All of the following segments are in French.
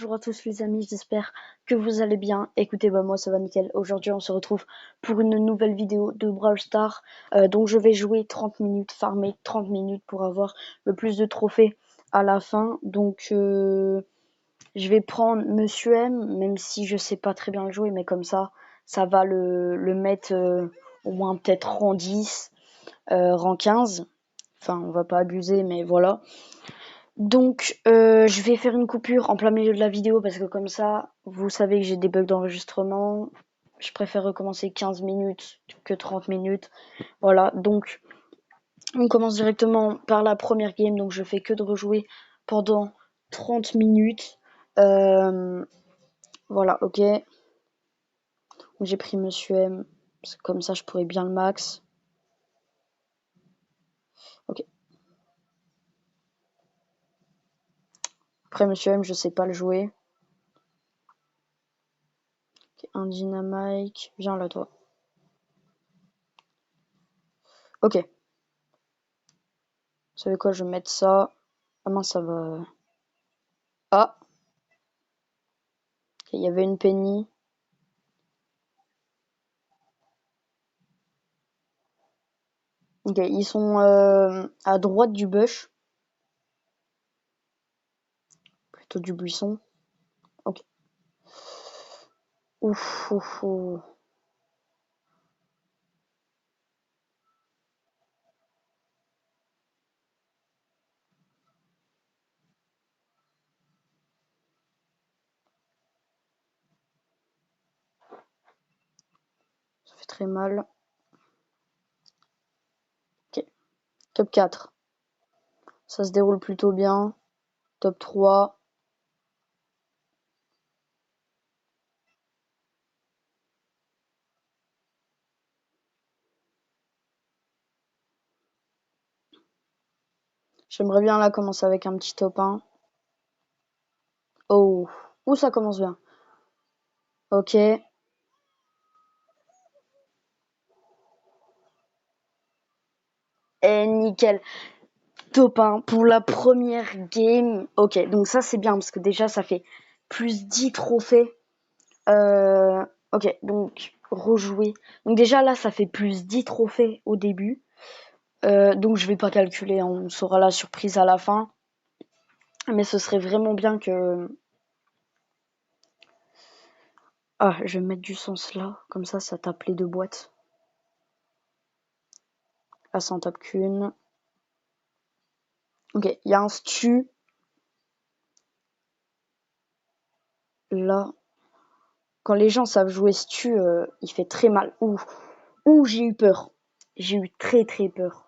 Bonjour à tous les amis, j'espère que vous allez bien. Écoutez, moi ça va nickel. Aujourd'hui on se retrouve pour une nouvelle vidéo de Brawl Stars. Donc je vais jouer 30 minutes, farmer 30 minutes pour avoir le plus de trophées à la fin. Donc je vais prendre Monsieur M, même si je sais pas très bien le jouer, mais comme ça va le mettre au moins peut-être rang 10, rang 15. Enfin on va pas abuser, mais voilà. Donc, je vais faire une coupure en plein milieu de la vidéo parce que comme ça, vous savez que j'ai des bugs d'enregistrement. Je préfère recommencer 15 minutes que 30 minutes. Voilà, donc on commence directement par la première game. Donc, je fais que de rejouer pendant 30 minutes. Voilà, ok. J'ai pris Monsieur M. Parce que comme ça, je pourrais bien le max. Ok. Après Monsieur M, je sais pas le jouer. Okay, un dynamite. Viens là, toi. Ok. Vous savez quoi, je vais mettre ça. Ah mince, ça va... Ah, il y avait une Penny. Ok, ils sont à droite du bush. Plutôt du buisson. Ok. Ouf, ouf, ouf. Ça fait très mal. Ok. Top 4. Ça se déroule plutôt bien. Top 3. J'aimerais bien là commencer avec un petit top 1. Oh. Ouh, ça commence bien. Ok. Et nickel. Top 1 pour la première game. Ok, donc ça c'est bien parce que déjà ça fait plus 10 trophées. Ok, donc rejouer. Donc déjà là ça fait plus 10 trophées au début. Donc je vais pas calculer, on saura la surprise à la fin. Mais ce serait vraiment bien que... Ah, je vais mettre du sens là, comme ça tape les deux boîtes. Là ça en tape qu'une. Ok, il y a un stu. Là, quand les gens savent jouer stu, il fait très mal. Ouh, j'ai eu peur. J'ai eu très très peur.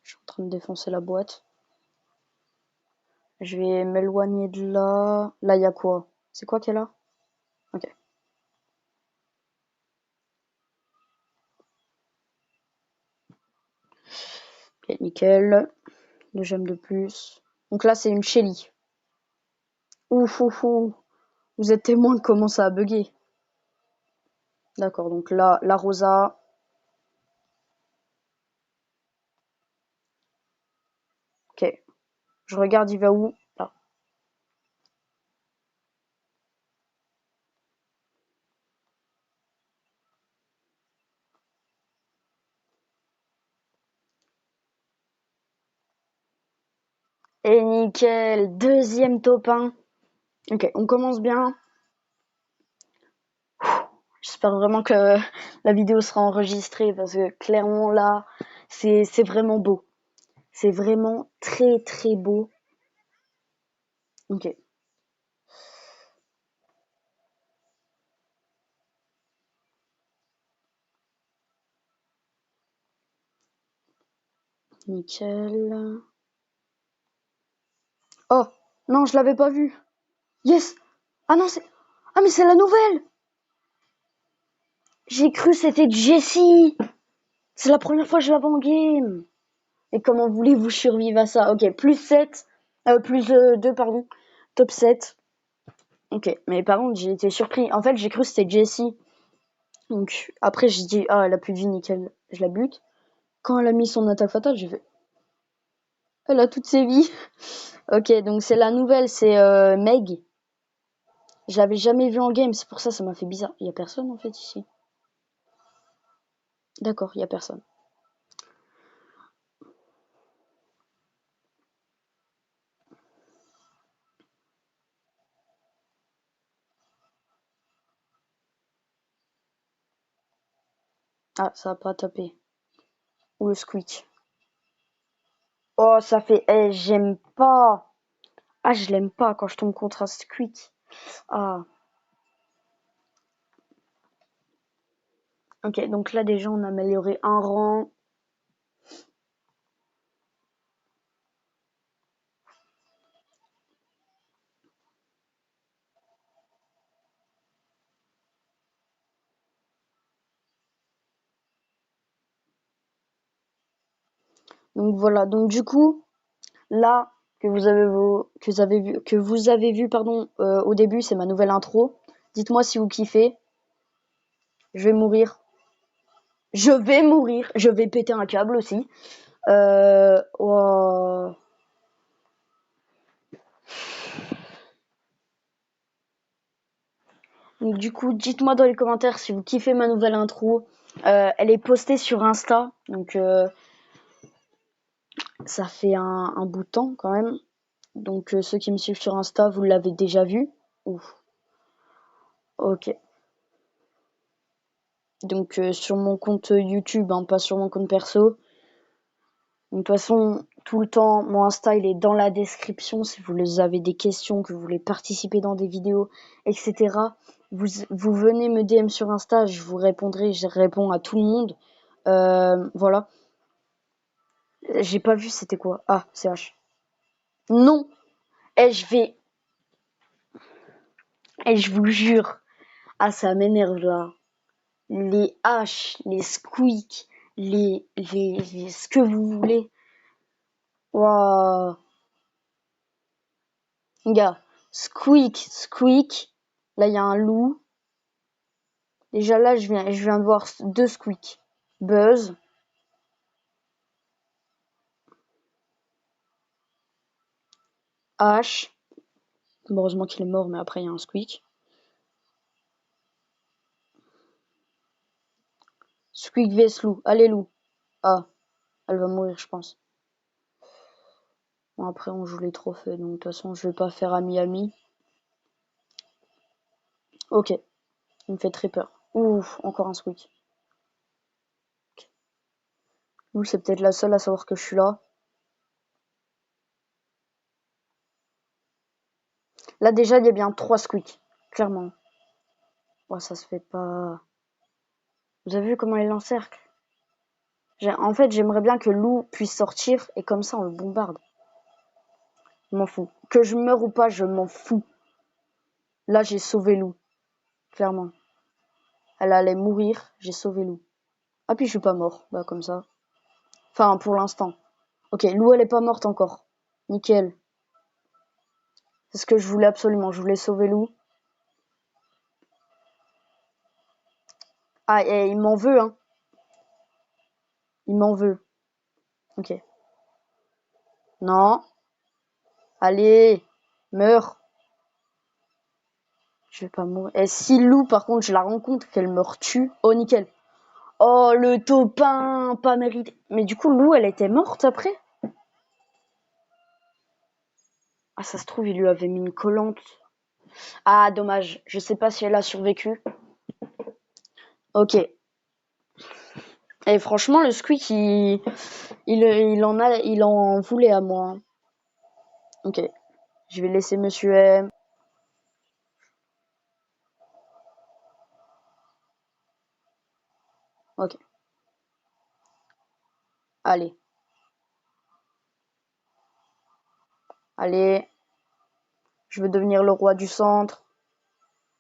Je suis en train de défoncer la boîte. Je vais m'éloigner de là. Là, il y a quoi? C'est quoi qui est là? Ok. Ok, nickel. 2 gemmes de plus. Donc là, c'est une Shelly. Ouf. Vous êtes témoin de comment ça a bugué. D'accord, donc là, la Rosa. Ok. Je regarde, il va où? Là. Et nickel. Deuxième top 1. Ok, on commence bien. J'espère vraiment que la vidéo sera enregistrée parce que clairement là, c'est vraiment beau. C'est vraiment très très beau. Ok. Nickel. Oh, non, je l'avais pas vu. Yes. Ah non, c'est... Ah mais c'est la nouvelle. J'ai cru que c'était Jessie. C'est la première fois que je la vois en game. Et comment voulez-vous survivre à ça? Ok, plus 7. Plus 2, pardon. Top 7. Ok, mais par contre, j'ai été surpris. En fait, j'ai cru que c'était Jessie. Donc, après, j'ai dit, ah, elle a plus de vie, nickel. Je la bute. Quand elle a mis son attaque fatale, j'ai fait, Elle a toutes ses vies. Ok, donc c'est la nouvelle, c'est Meg. Je l'avais jamais vue en game, c'est pour ça ça m'a fait bizarre. Il y a personne en fait ici. D'accord, il y a personne. Ah, ça a pas tapé. Ou le squeak. Oh, ça fait... Eh, j'aime pas. Ah, je l'aime pas quand je tombe contre un squeak. Ah. Ok, donc là déjà on a amélioré un rang. Donc voilà, donc du coup, là que vous avez vu pardon au début, c'est ma nouvelle intro. Dites-moi si vous kiffez. Je vais mourir. Je vais mourir. Je vais péter un câble aussi. Oh. Donc du coup, dites-moi dans les commentaires si vous kiffez ma nouvelle intro. Elle est postée sur Insta, donc ça fait un bout de temps quand même. Donc ceux qui me suivent sur Insta, vous l'avez déjà vu. Ouf. Ok. Donc sur mon compte YouTube, hein, pas sur mon compte perso. Donc, de toute façon, tout le temps, mon Insta il est dans la description si vous avez des questions, que vous voulez participer dans des vidéos, etc. Vous venez me DM sur Insta, je vous répondrai, je réponds à tout le monde. Voilà. J'ai pas vu c'était quoi. Ah, c'est H. Non. Et je vais... Et je vous jure. Ah, ça m'énerve là. Les H, les squeaks, ce que vous voulez. Waouh. Gars, squeak. Là, il y a un loup. Déjà là, je viens de voir deux squeaks. Buzz. H. Heureusement qu'il est mort, mais après, il y a un squeak. Squeak vs loup. Allez, loup. Ah, elle va mourir, je pense. Bon, après, on joue les trophées, donc de toute façon, je vais pas faire ami-ami. Ok, il me fait très peur. Ouf, encore un squeak. Okay. Loup, c'est peut-être la seule à savoir que je suis là. Là, déjà, il y a bien 3 squeaks. Clairement. Oh, ça se fait pas. Vous avez vu comment il l'encercle? En fait, j'aimerais bien que loup puisse sortir et comme ça, on le bombarde. Je m'en fous. Que je meure ou pas, je m'en fous. Là, j'ai sauvé loup. Clairement. Elle allait mourir, j'ai sauvé loup. Ah, puis je suis pas mort. Bah, comme ça. Enfin, pour l'instant. Ok, loup, elle est pas morte encore. Nickel. C'est ce que je voulais absolument. Je voulais sauver loup. Ah, et il m'en veut, hein. Il m'en veut. Ok. Non. Allez. Meurs. Je vais pas mourir. Et si loup, par contre, je la rencontre, qu'elle me retue. Oh, nickel. Oh, le topin, pas mérité. Mais du coup, loup, elle était morte après? Ah, ça se trouve, il lui avait mis une collante. Ah, dommage. Je sais pas si elle a survécu. Ok. Et franchement, le squeak, il en voulait à moi. Ok. Je vais laisser Monsieur M. Ok. Allez. Allez. Je veux devenir le roi du centre.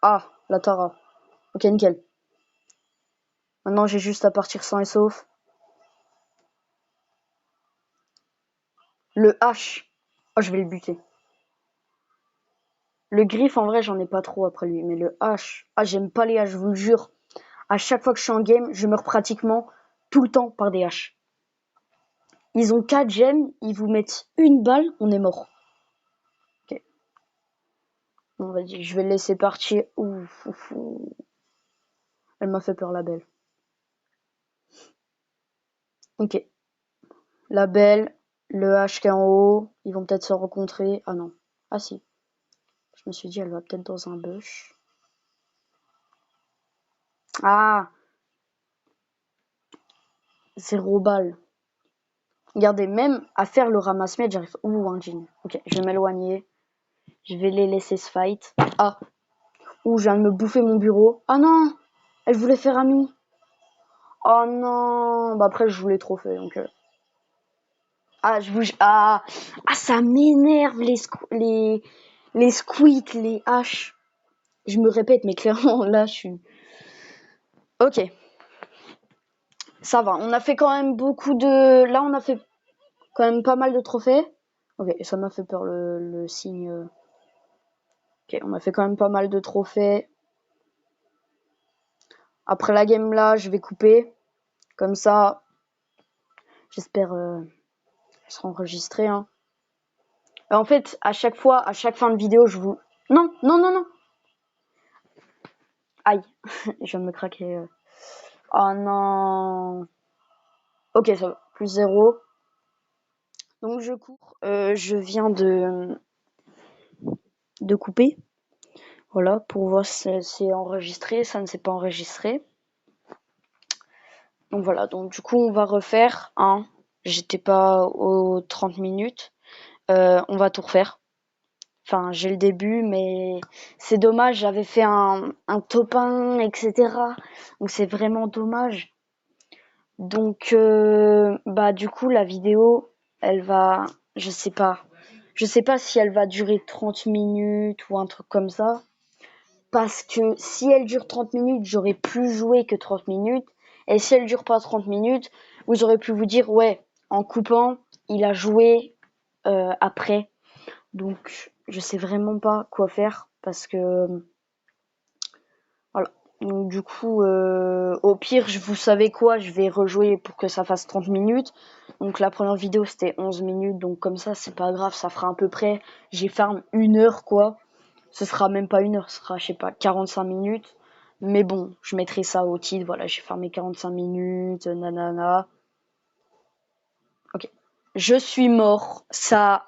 Ah, la Tara. Ok, nickel. Maintenant, j'ai juste à partir sain et sauf. Le H. Oh, je vais le buter. Le griffe, en vrai, j'en ai pas trop après lui. Mais le H. Ah, j'aime pas les H, je vous le jure. À chaque fois que je suis en game, je meurs pratiquement tout le temps par des H. Ils ont 4 gemmes, ils vous mettent une balle, on est mort. Ok. Bon, vas-y, je vais le laisser partir. Ouf, ouf, ouf. Elle m'a fait peur, la belle. Ok. La belle, le H qui est en haut, ils vont peut-être se rencontrer. Ah non. Ah si. Je me suis dit, elle va peut-être dans un bush. Ah, 0 balle. Regardez, même à faire le ramasse-miettes, j'arrive. Ouh, un jean. Ok, je vais m'éloigner. Je vais les laisser se fight. Ah. Ouh, je viens de me bouffer mon bureau. Ah non, elle voulait faire ami. Oh non. Bah après, je voulais trophée, donc... Ah, je bouge. Ah, ça m'énerve, les squeaks, les haches. Je me répète, mais clairement, là, je suis... Ok. Ça va. On a fait quand même beaucoup de... Là, on a fait quand même pas mal de trophées. Ok, ça m'a fait peur, le signe... Ok, on a fait quand même pas mal de trophées. Après la game, là, je vais couper. Comme ça, j'espère... elle sera enregistrée, hein. En fait, à chaque fois, à chaque fin de vidéo, je vous... Non, non, non, non. Aïe, je viens de me craquer. Oh non. Ok, ça va. Plus 0. Donc je cours. Je viens de couper. Voilà, pour voir si c'est enregistré. Ça ne s'est pas enregistré. Donc voilà, donc du coup, on va refaire. Hein. J'étais pas aux 30 minutes. On va tout refaire. Enfin, j'ai le début, mais c'est dommage. J'avais fait un top 1, etc. Donc c'est vraiment dommage. Donc, bah du coup, la vidéo, elle va... Je sais pas. Je sais pas si elle va durer 30 minutes ou un truc comme ça. Parce que si elle dure 30 minutes, j'aurais plus joué que 30 minutes. Et si elle dure pas 30 minutes, vous aurez pu vous dire, ouais, en coupant, il a joué après. Donc, je sais vraiment pas quoi faire. Parce que... Voilà. Donc, du coup, au pire, vous savez quoi, je vais rejouer pour que ça fasse 30 minutes. Donc, la première vidéo, c'était 11 minutes. Donc, comme ça, c'est pas grave, ça fera à peu près... J'ai farm 1 heure, quoi. Ce sera même pas 1 heure, ce sera, je sais pas, 45 minutes. Mais bon, je mettrai ça au titre. Voilà, j'ai farmé 45 minutes, nanana. Ok. Je suis mort. Ça...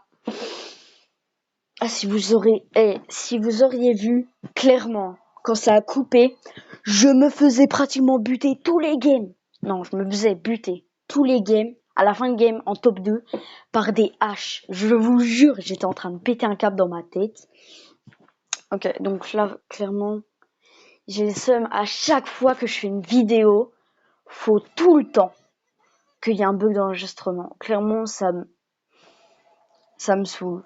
Ah, si vous auriez vu, clairement, quand ça a coupé, je me faisais pratiquement buter tous les games. Non, je me faisais buter tous les games, à la fin de game, en top 2, par des haches. Je vous jure, j'étais en train de péter un câble dans ma tête. Ok, donc là, clairement, j'ai le seum à chaque fois que je fais une vidéo. Faut tout le temps qu'il y ait un bug d'enregistrement. Clairement, ça me saoule.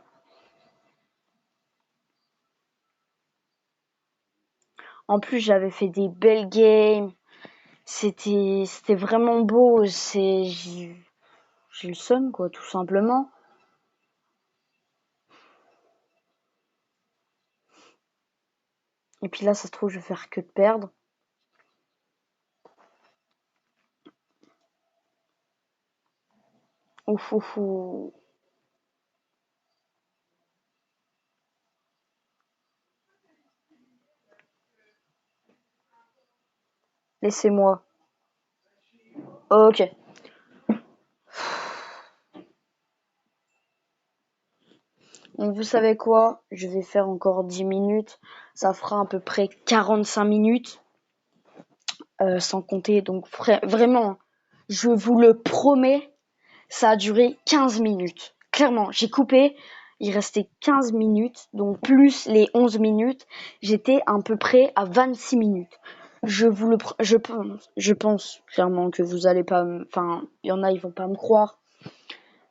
En plus, j'avais fait des belles games. C'était vraiment beau. J'ai le seum, quoi, tout simplement. Et puis là, ça se trouve, je vais faire que de perdre. Ouf, ouf, ouf. Laissez-moi. Ok. Donc, vous savez quoi? Je vais faire encore 10 minutes. Ça fera à peu près 45 minutes. Sans compter. Donc, vraiment, je vous le promets, ça a duré 15 minutes. Clairement, j'ai coupé. Il restait 15 minutes. Donc, plus les 11 minutes, j'étais à peu près à 26 minutes. Je pense clairement que vous allez pas enfin, il y en a, ils vont pas me croire.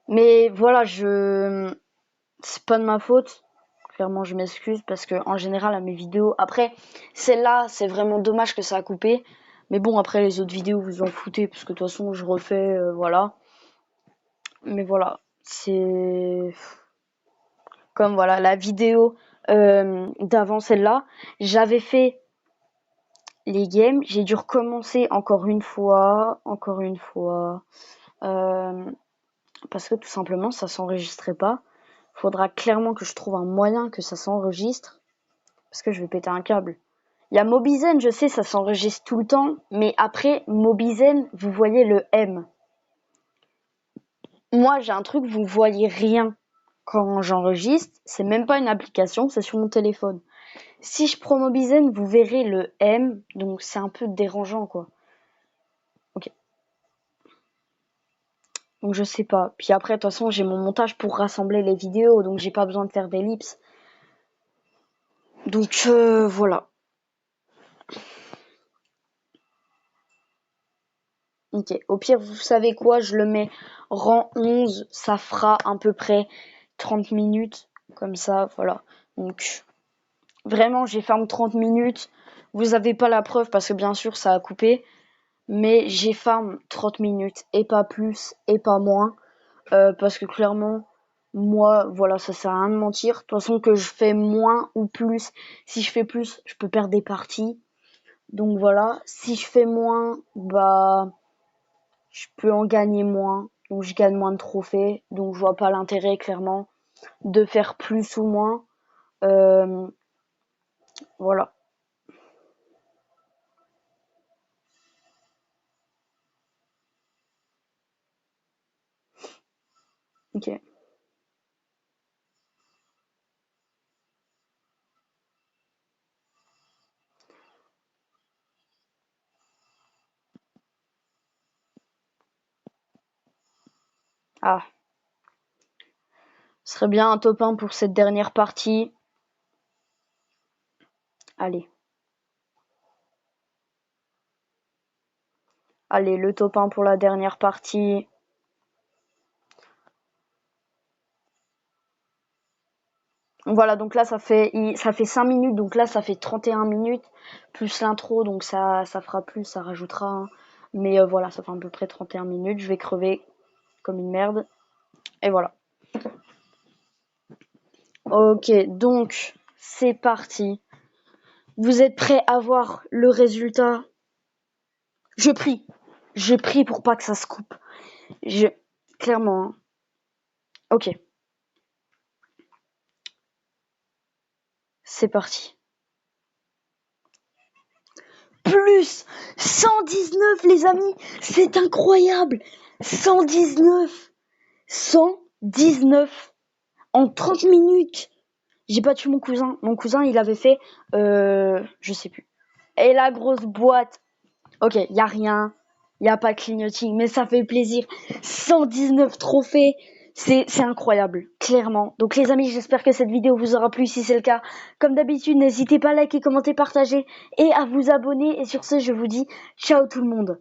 Mais voilà, c'est pas de ma faute. Clairement, je m'excuse parce que en général, à mes vidéos, après, celle-là, c'est vraiment dommage que ça a coupé. Mais bon, après, les autres vidéos, vous en foutez parce que de toute façon, je refais, voilà. Mais voilà, c'est comme voilà la vidéo d'avant celle-là. J'avais fait les games, j'ai dû recommencer encore une fois. Parce que tout simplement, ça s'enregistrait pas. Faudra clairement que je trouve un moyen que ça s'enregistre. Parce que je vais péter un câble. Il y a Mobizen, je sais, ça s'enregistre tout le temps. Mais après, Mobizen, vous voyez le M. Moi, j'ai un truc, vous voyez rien quand j'enregistre. C'est même pas une application, c'est sur mon téléphone. Si je prends Mobizen, vous verrez le M. Donc, c'est un peu dérangeant, quoi. Ok. Donc, je sais pas. Puis après, de toute façon, j'ai mon montage pour rassembler les vidéos. Donc, j'ai pas besoin de faire d'ellipses. Donc, voilà. Ok, au pire, vous savez quoi, je le mets rang 11, ça fera à peu près 30 minutes, comme ça, voilà. Donc, vraiment, j'ai fermé 30 minutes, vous avez pas la preuve parce que bien sûr, ça a coupé, mais j'ai fermé 30 minutes, et pas plus, et pas moins, parce que clairement, moi, voilà, ça sert à rien de mentir. De toute façon, que je fais moins ou plus, si je fais plus, je peux perdre des parties. Donc voilà, si je fais moins, bah... je peux en gagner moins, donc je gagne moins de trophées, donc je vois pas l'intérêt clairement de faire plus ou moins. Voilà. Ok. Ah. Ce serait bien un top 1 pour cette dernière partie. Allez. Allez, le top 1 pour la dernière partie. Voilà, donc là ça fait 5 minutes, donc là ça fait 31 minutes, plus l'intro, donc ça fera plus, ça rajoutera. Hein. Mais voilà, ça fait à peu près 31 minutes, je vais crever comme une merde. Et voilà. Ok, donc c'est parti. Vous êtes prêts à voir le résultat? Je prie pour pas que ça se coupe. Clairement. Hein. Ok. C'est parti. Plus 119 les amis, c'est incroyable. 119. 119 en 30 minutes. J'ai battu mon cousin. Mon cousin, il avait fait je sais plus. Et la grosse boîte. Ok, y a rien. Y a pas de clignoting, mais ça fait plaisir. 119 trophées. C'est incroyable, clairement. Donc les amis, j'espère que cette vidéo vous aura plu. Si c'est le cas, comme d'habitude, n'hésitez pas à liker, commenter, partager et à vous abonner. Et sur ce, je vous dis ciao tout le monde.